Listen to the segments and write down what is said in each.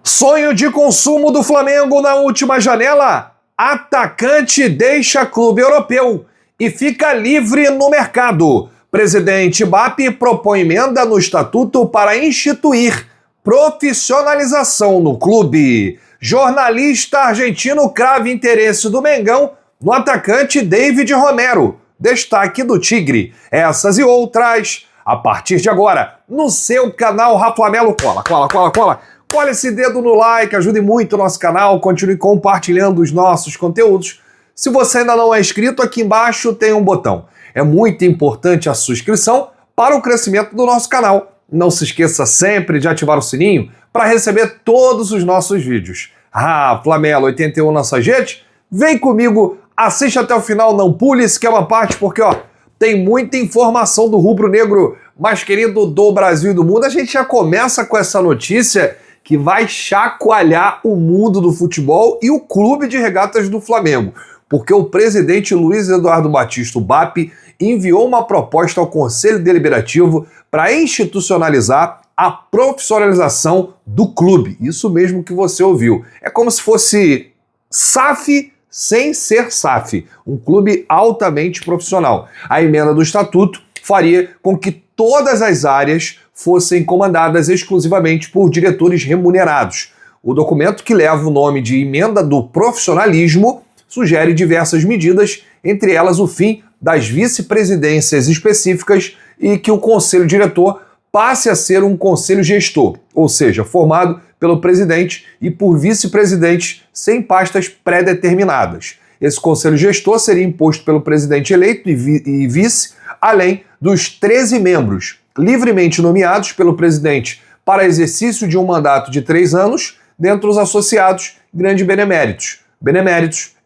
Sonho de consumo do Flamengo na última janela? Atacante deixa clube europeu e fica livre no mercado. Presidente BAP propõe emenda no estatuto para instituir profissionalização no clube. Jornalista argentino crava interesse do Mengão no atacante David Romero. Destaque do Tigre. Essas e outras a partir de agora no seu canal Raflamelo. Cola esse dedo no like, ajude muito o nosso canal, continue compartilhando os nossos conteúdos. Se você ainda não é inscrito, aqui embaixo tem um botão. É muito importante a sua inscrição para o crescimento do nosso canal. Não se esqueça sempre de ativar o sininho para receber todos os nossos vídeos. Flamelo 81 nossa gente, vem comigo, assiste até o final, não pule esse que é uma parte, porque tem muita informação do rubro-negro mais querido do Brasil e do mundo. A gente já começa com essa notícia que vai chacoalhar o mundo do futebol e o clube de regatas do Flamengo, porque o presidente Luiz Eduardo Batista, o BAP, enviou uma proposta ao Conselho Deliberativo para institucionalizar a profissionalização do clube. Isso mesmo que você ouviu. É como se fosse SAF sem ser SAF, um clube altamente profissional. A emenda do estatuto faria com que todas as áreas fossem comandadas exclusivamente por diretores remunerados. O documento, que leva o nome de Emenda do Profissionalismo, sugere diversas medidas, entre elas o fim das vice-presidências específicas e que o conselho diretor passe a ser um conselho gestor, ou seja, formado pelo presidente e por vice-presidentes sem pastas pré-determinadas. Esse conselho gestor seria imposto pelo presidente eleito e vice, além dos 13 membros livremente nomeados pelo presidente para exercício de um mandato de 3 anos, dentre os associados grandes beneméritos,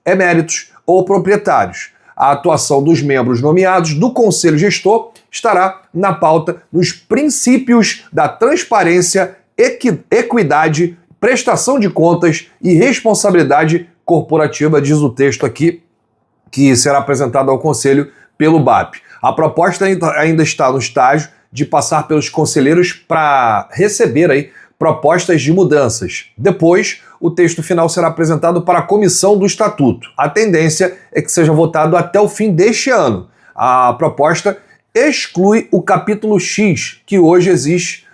eméritos ou proprietários. A atuação dos membros nomeados do Conselho Gestor estará na pauta nos princípios da transparência, equidade, prestação de contas e responsabilidade corporativa, diz o texto aqui, que será apresentado ao Conselho pelo BAP. A proposta ainda está no estágio de passar pelos conselheiros para receber propostas de mudanças. Depois, o texto final será apresentado para a comissão do estatuto. A tendência é que seja votado até o fim deste ano. A proposta exclui o capítulo X, que hoje existe,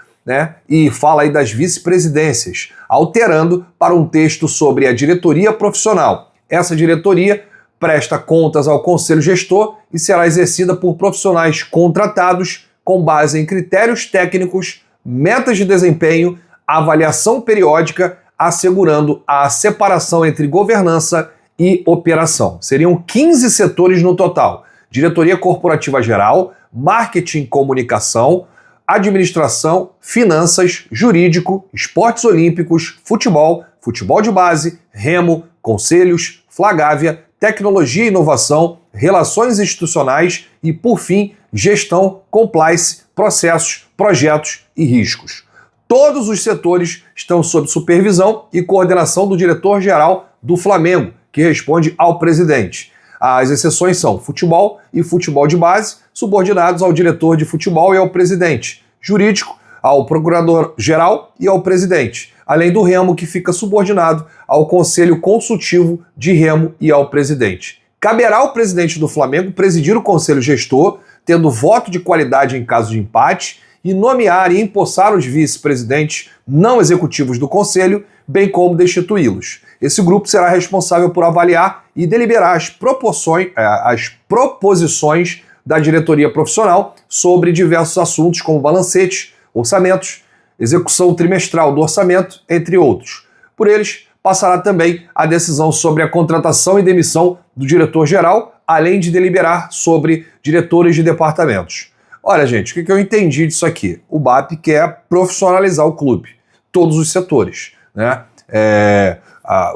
e fala das vice-presidências, alterando para um texto sobre a diretoria profissional. Essa diretoria presta contas ao conselho gestor e será exercida por profissionais contratados com base em critérios técnicos, metas de desempenho, avaliação periódica, assegurando a separação entre governança e operação. Seriam 15 setores no total: diretoria corporativa geral, marketing e comunicação, administração, finanças, jurídico, esportes olímpicos, futebol de base, remo, conselhos, Flagávia, tecnologia e inovação, relações institucionais e, por fim, gestão, compliance, processos, projetos e riscos. Todos os setores estão sob supervisão e coordenação do diretor-geral do Flamengo, que responde ao presidente. As exceções são futebol e futebol de base, subordinados ao diretor de futebol e ao presidente. Jurídico, ao procurador-geral e ao presidente. Além do remo, que fica subordinado ao Conselho Consultivo de Remo e ao presidente. Caberá ao presidente do Flamengo presidir o Conselho Gestor, tendo voto de qualidade em caso de empate, e nomear e empossar os vice-presidentes não executivos do Conselho, bem como destituí-los. Esse grupo será responsável por avaliar e deliberar as proposições da diretoria profissional sobre diversos assuntos, como balancetes, orçamentos, execução trimestral do orçamento, entre outros. Por eles, passará também a decisão sobre a contratação e demissão do diretor-geral, além de deliberar sobre diretores de departamentos. Olha, gente, o que eu entendi disso aqui? O BAP quer profissionalizar o clube, todos os setores,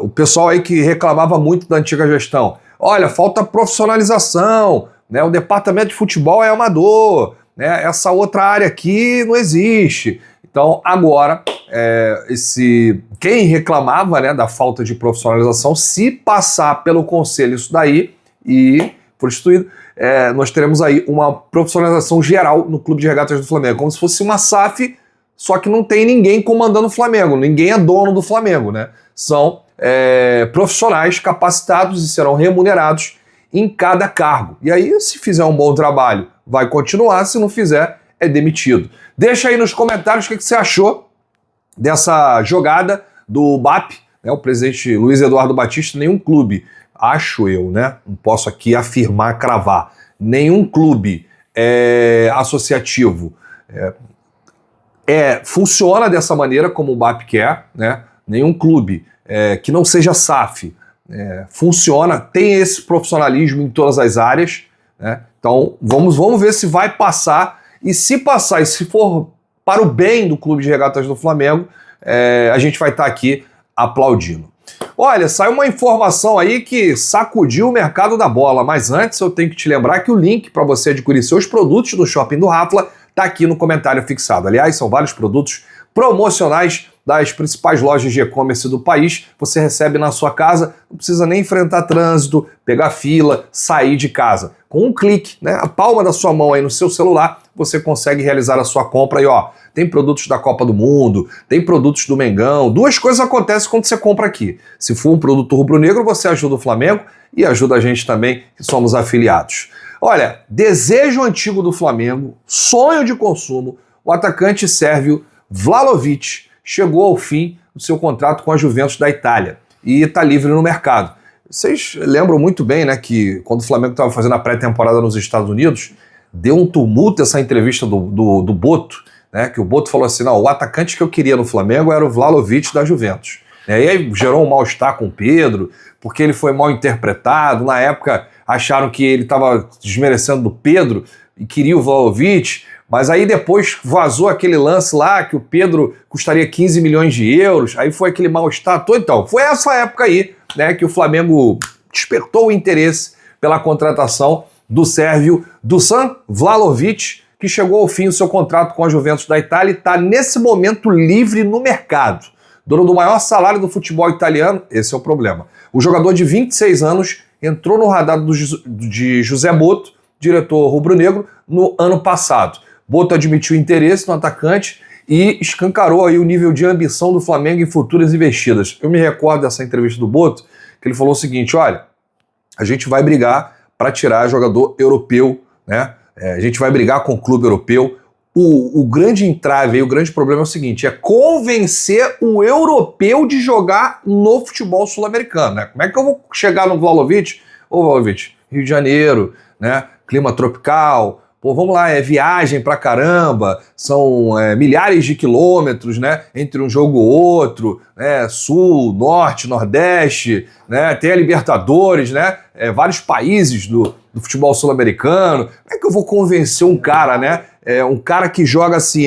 o pessoal aí que reclamava muito da antiga gestão, olha, falta profissionalização, o departamento de futebol é amador, essa outra área aqui não existe. Então, agora, quem reclamava da falta de profissionalização, se passar pelo conselho isso daí e for instituído, nós teremos aí uma profissionalização geral no Clube de Regatas do Flamengo, como se fosse uma SAF, só que não tem ninguém comandando o Flamengo, ninguém é dono do Flamengo, né? São profissionais capacitados e serão remunerados em cada cargo. E aí, se fizer um bom trabalho, vai continuar, se não fizer, é demitido. Deixa aí nos comentários o que você achou dessa jogada do BAP, né? O presidente Luiz Eduardo Batista, nenhum clube, acho eu, né? Não posso aqui afirmar, cravar, nenhum clube associativo funciona dessa maneira como o BAP quer, né? Nenhum clube que não seja SAF funciona, tem esse profissionalismo em todas as áreas, né? Então vamos ver se vai passar, e se passar, e se for para o bem do Clube de Regatas do Flamengo, a gente vai estar aqui aplaudindo. Olha, saiu uma informação aí que sacudiu o mercado da bola, mas antes eu tenho que te lembrar que o link para você adquirir seus produtos no Shopping do Rafla está aqui no comentário fixado. Aliás, são vários produtos promocionais das principais lojas de e-commerce do país. Você recebe na sua casa, não precisa nem enfrentar trânsito, pegar fila, sair de casa. Com um clique, né, a palma da sua mão aí no seu celular, você consegue realizar a sua compra. E ó, tem produtos da Copa do Mundo, tem produtos do Mengão. Duas coisas acontecem quando você compra aqui. Se for um produto rubro-negro, você ajuda o Flamengo e ajuda a gente também, que somos afiliados. Olha, desejo antigo do Flamengo, sonho de consumo, o atacante sérvio Vlahović chegou ao fim do seu contrato com a Juventus da Itália e está livre no mercado. Vocês lembram muito bem, né, que quando o Flamengo estava fazendo a pré-temporada nos Estados Unidos, deu um tumulto essa entrevista do Boto, né, que o Boto falou assim, não, o atacante que eu queria no Flamengo era o Vlahović da Juventus. E aí gerou um mal-estar com o Pedro, porque ele foi mal interpretado. Na época acharam que ele estava desmerecendo do Pedro e queria o Vlahović, mas aí depois vazou aquele lance lá que o Pedro custaria 15 milhões de euros, aí foi aquele mal-estar todo. Então, foi essa época aí, né, que o Flamengo despertou o interesse pela contratação do sérvio Dusan Vlahović, que chegou ao fim do seu contrato com a Juventus da Itália e está nesse momento livre no mercado. Dono do maior salário do futebol italiano, esse é o problema. O jogador de 26 anos entrou no radar de José Boto, diretor rubro-negro, no ano passado. Boto admitiu interesse no atacante e escancarou aí o nível de ambição do Flamengo em futuras investidas. Eu me recordo dessa entrevista do Boto, que ele falou o seguinte, olha, a gente vai brigar para tirar jogador europeu, né? A gente vai brigar com o clube europeu. O grande entrave aí, o grande problema é o seguinte, é convencer o europeu de jogar no futebol sul-americano, né? Como é que eu vou chegar no Vlahović? Ô Vlahović, Rio de Janeiro, né? Clima tropical, pô, vamos lá, viagem pra caramba, são milhares de quilômetros, né, entre um jogo e outro, né, sul, norte, nordeste, né, tem a Libertadores, né, vários países do futebol sul-americano. Como é que eu vou convencer um cara, né, um cara que joga assim,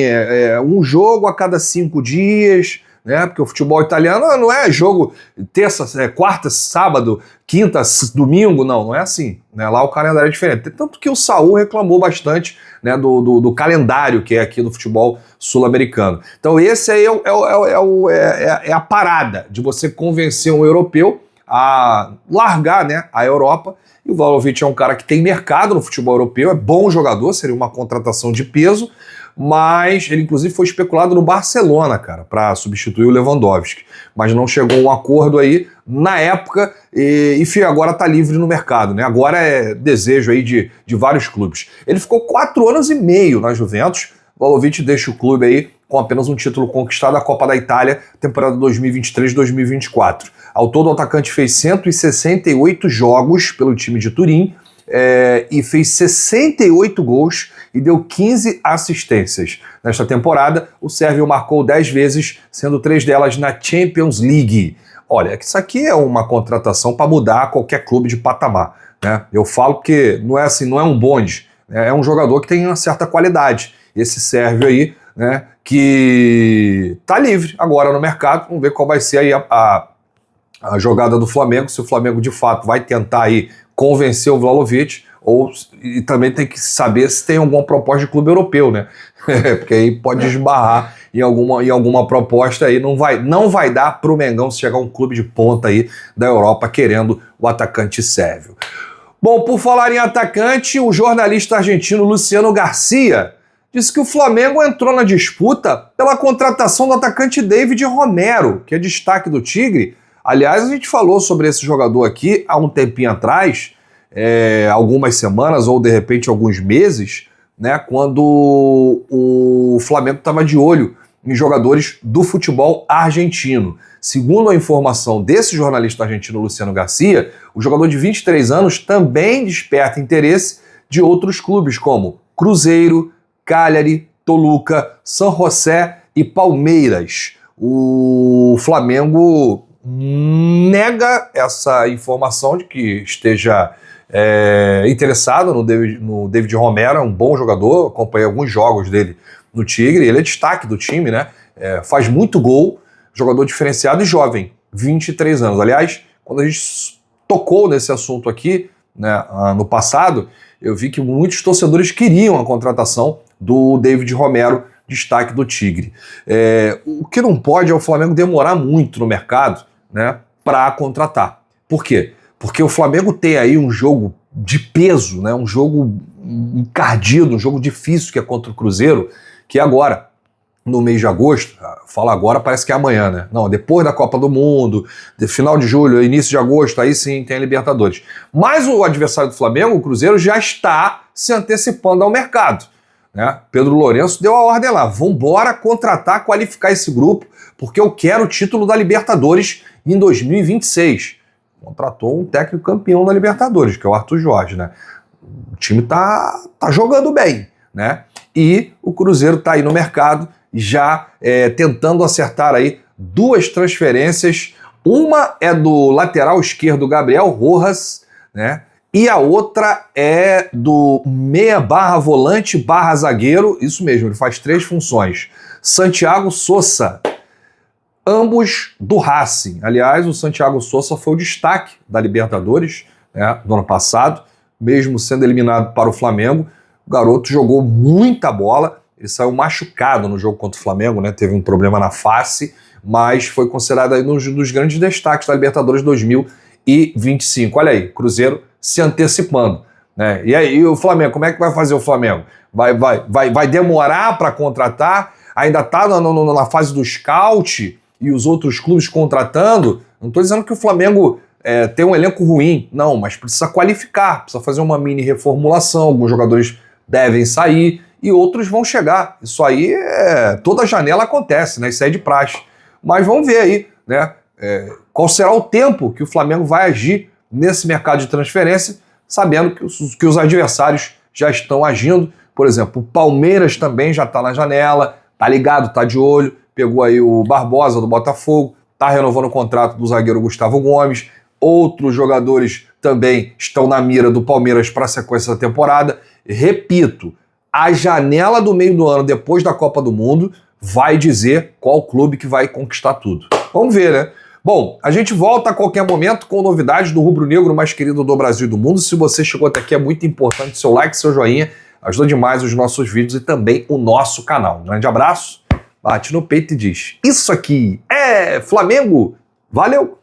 um jogo a cada 5 dias, né, porque o futebol italiano não é jogo terça, quarta, sábado, quinta, domingo, não é assim, né? Lá o calendário é diferente. Tanto que o Saul reclamou bastante, né, do calendário que é aqui do futebol sul-americano. Então esse aí é a parada de você convencer um europeu a largar, né, a Europa. E o Vlahović é um cara que tem mercado no futebol europeu, é bom jogador, seria uma contratação de peso, mas ele inclusive foi especulado no Barcelona, cara, para substituir o Lewandowski, mas não chegou a um acordo aí na época e enfim, agora tá livre no mercado, né? Agora é desejo aí de vários clubes. Ele ficou 4 anos e meio na Juventus. O Vlahović deixa o clube aí com apenas um título conquistado, a Copa da Itália, temporada 2023-2024. Ao todo, o atacante fez 168 jogos pelo time de Turim, e fez 68 gols e deu 15 assistências. Nesta temporada, o sérvio marcou 10 vezes, sendo 3 delas na Champions League. Olha, isso aqui é uma contratação para mudar qualquer clube de patamar, né? Eu falo porque não é assim, não é um bonde, é um jogador que tem uma certa qualidade. Esse sérvio aí, né, que tá livre agora no mercado. Vamos ver qual vai ser aí a jogada do Flamengo, se o Flamengo de fato vai tentar aí convencer o Vlahović, e também tem que saber se tem alguma proposta de clube europeu, né? Porque aí pode esbarrar em alguma proposta aí, não vai dar pro Mengão se chegar um clube de ponta aí da Europa querendo o atacante sérvio. Bom, por falar em atacante, o jornalista argentino Luciano Garcia disse que o Flamengo entrou na disputa pela contratação do atacante David Romero, que é destaque do Tigre. Aliás, a gente falou sobre esse jogador aqui há um tempinho atrás, algumas semanas ou de repente alguns meses, né, quando o Flamengo estava de olho em jogadores do futebol argentino. Segundo a informação desse jornalista argentino Luciano Garcia, o jogador de 23 anos também desperta interesse de outros clubes como Cruzeiro, Cagliari, Toluca, San José e Palmeiras. O Flamengo nega essa informação de que esteja interessado no David Romero, é um bom jogador, acompanhei alguns jogos dele no Tigre, ele é destaque do time, né? Faz muito gol, jogador diferenciado e jovem, 23 anos. Aliás, quando a gente tocou nesse assunto aqui, né, no passado, eu vi que muitos torcedores queriam a contratação do David Romero, destaque do Tigre. O que não pode é o Flamengo demorar muito no mercado, né, para contratar. Por quê? Porque o Flamengo tem aí um jogo de peso, né, um jogo encardido, um jogo difícil que é contra o Cruzeiro, que é agora, no mês de agosto. Fala agora, parece que é amanhã, né? Não, depois da Copa do Mundo, final de julho, início de agosto, aí sim tem a Libertadores. Mas o adversário do Flamengo, o Cruzeiro, já está se antecipando ao mercado, né? Pedro Lourenço deu a ordem lá, vambora contratar, qualificar esse grupo, porque eu quero o título da Libertadores em 2026. Contratou um técnico campeão da Libertadores, que é o Arthur Jorge, né? O time tá jogando bem, né? E o Cruzeiro tá aí no mercado, já tentando acertar aí duas transferências. Uma é do lateral esquerdo Gabriel Rojas, né? E a outra é do meia/volante/zagueiro, isso mesmo, ele faz 3 funções. Santiago Sousa, ambos do Racing. Aliás, o Santiago Sousa foi o destaque da Libertadores, né, do ano passado, mesmo sendo eliminado para o Flamengo. O garoto jogou muita bola, ele saiu machucado no jogo contra o Flamengo, né, teve um problema na face, mas foi considerado aí um dos grandes destaques da Libertadores 2025. Olha aí, Cruzeiro se antecipando, né? E aí, o Flamengo, como é que vai fazer o Flamengo? Vai demorar para contratar? Ainda está na fase do scout e os outros clubes contratando? Não estou dizendo que o Flamengo tem um elenco ruim, não, mas precisa qualificar, precisa fazer uma mini reformulação, alguns jogadores devem sair e outros vão chegar. Isso aí, toda janela acontece, né? Isso é de praxe. Mas vamos ver aí, né? Qual será o tempo que o Flamengo vai agir nesse mercado de transferência, sabendo que os adversários já estão agindo. Por exemplo, o Palmeiras também já está na janela, tá ligado, tá de olho, pegou aí o Barbosa do Botafogo, tá renovando o contrato do zagueiro Gustavo Gomes, outros jogadores também estão na mira do Palmeiras para a sequência da temporada. Repito, a janela do meio do ano, depois da Copa do Mundo, vai dizer qual clube que vai conquistar tudo. Vamos ver, né? Bom, a gente volta a qualquer momento com novidades do rubro-negro mais querido do Brasil e do mundo. Se você chegou até aqui, é muito importante seu like, seu joinha, ajuda demais os nossos vídeos e também o nosso canal. Um grande abraço, bate no peito e diz: isso aqui é Flamengo! Valeu!